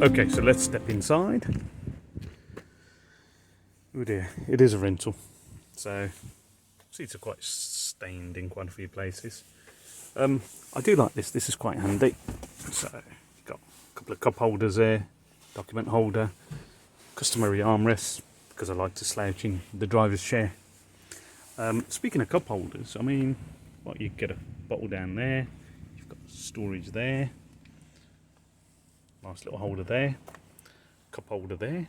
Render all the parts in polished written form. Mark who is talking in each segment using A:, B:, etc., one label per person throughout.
A: Okay, so let's step inside. Oh dear, it is a rental. So, seats are quite stained in quite a few places. I do like this. This is quite handy. So, you've got a couple of cup holders there, document holder, customary armrests, because I like to slouch in the driver's chair. Speaking of cup holders, I mean, well, you get a bottle down there, you've got storage there, nice little holder there, cup holder there.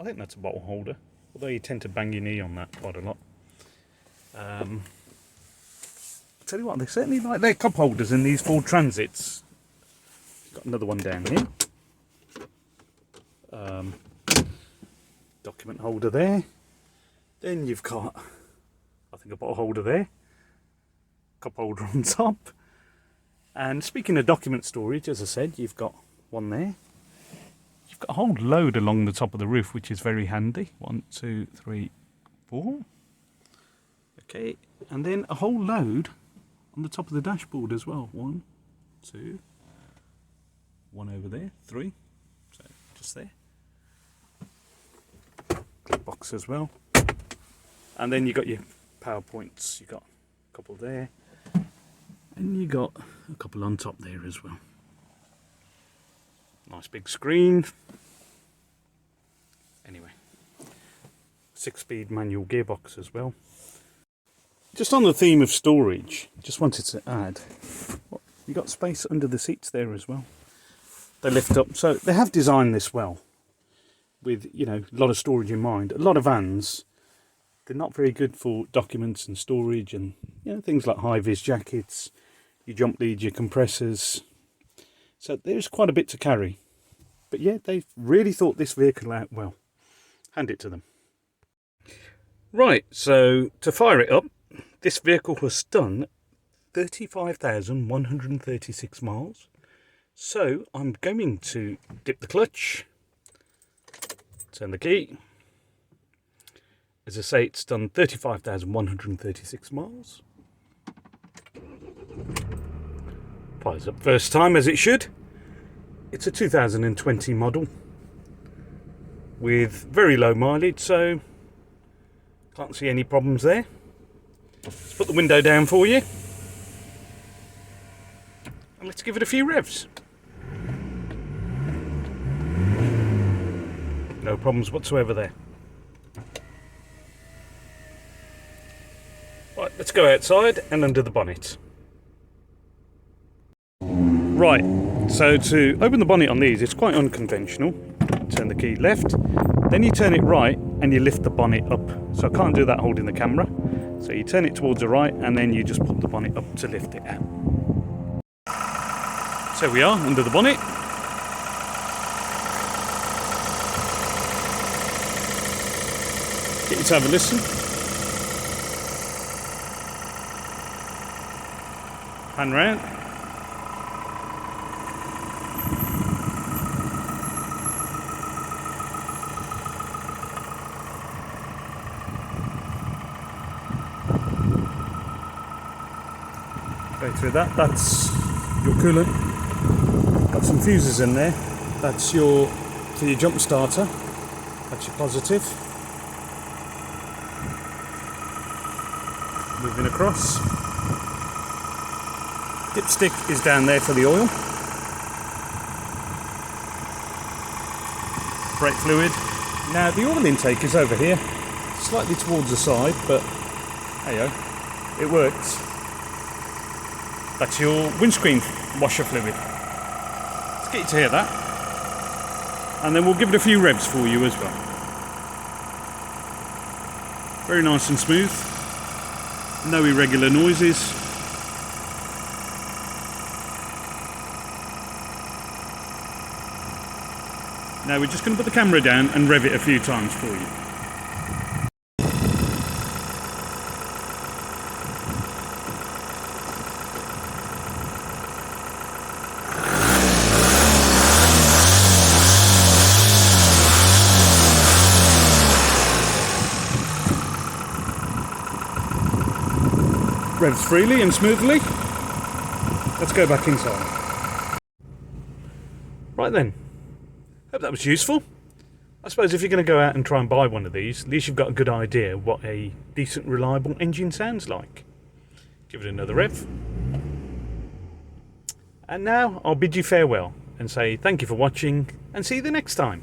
A: I think that's a bottle holder, although you tend to bang your knee on that quite a lot. Tell you what, they certainly like their cup holders in these Ford Transits. Got another one down here. Document holder there. Then you've got, I think, a bottle holder there. Cup holder on top. And speaking of document storage, as I said, you've got one there. You've got a whole load along the top of the roof, which is very handy. 1, 2, 3, 4. Okay, and then a whole load on the top of the dashboard as well. 1, 2, 1 over there, 3. So just there. Clip box as well. And then you got your PowerPoints. You got a couple there, and you got a couple on top there as well. Nice big screen. Anyway, 6-speed manual gearbox as well. Just on the theme of storage, just wanted to add, you got space under the seats there as well. They lift up, so they have designed this well, with, you know, a lot of storage in mind. A lot of vans, they're not very good for documents and storage, and, you know, things like high-vis jackets, your jump leads, your compressors. So there's quite a bit to carry. But yeah, they've really thought this vehicle out well. Hand it to them. Right, so to fire it up, this vehicle has done 35,136 miles. So I'm going to dip the clutch, turn the key. As I say, it's done 35,136 miles. Fires up first time, as it should. It's a 2020 model with very low mileage, so can't see any problems there. Let's put the window down for you and let's give it a few revs. No problems whatsoever there. Right, let's go outside and under the bonnet. Right, so to open the bonnet on these, it's quite unconventional. Turn the key left, then you turn it right and you lift the bonnet up. So I can't do that holding the camera. So you turn it towards the right and then you just put the bonnet up to lift it out. So we are under the bonnet. Get you to have a listen. Pan round. Go through that. That's your coolant. Got some fuses in there. That's your for your jump starter. That's your positive. Moving across. Dipstick is down there for the oil. Brake fluid. Now the oil intake is over here, slightly towards the side, but hey yo, it works. That's your windscreen washer fluid. Let's get you to hear that. And then we'll give it a few revs for you as well. Very nice and smooth. No irregular noises. Now we're just going to put the camera down and rev it a few times for you. Revs freely and smoothly. Let's go back inside. Right then, Hope that was useful. I suppose if you're going to go out and try and buy one of these, at least you've got a good idea what a decent, reliable engine sounds like. Give it another rev. And now I'll bid you farewell and say thank you for watching and see you the next time.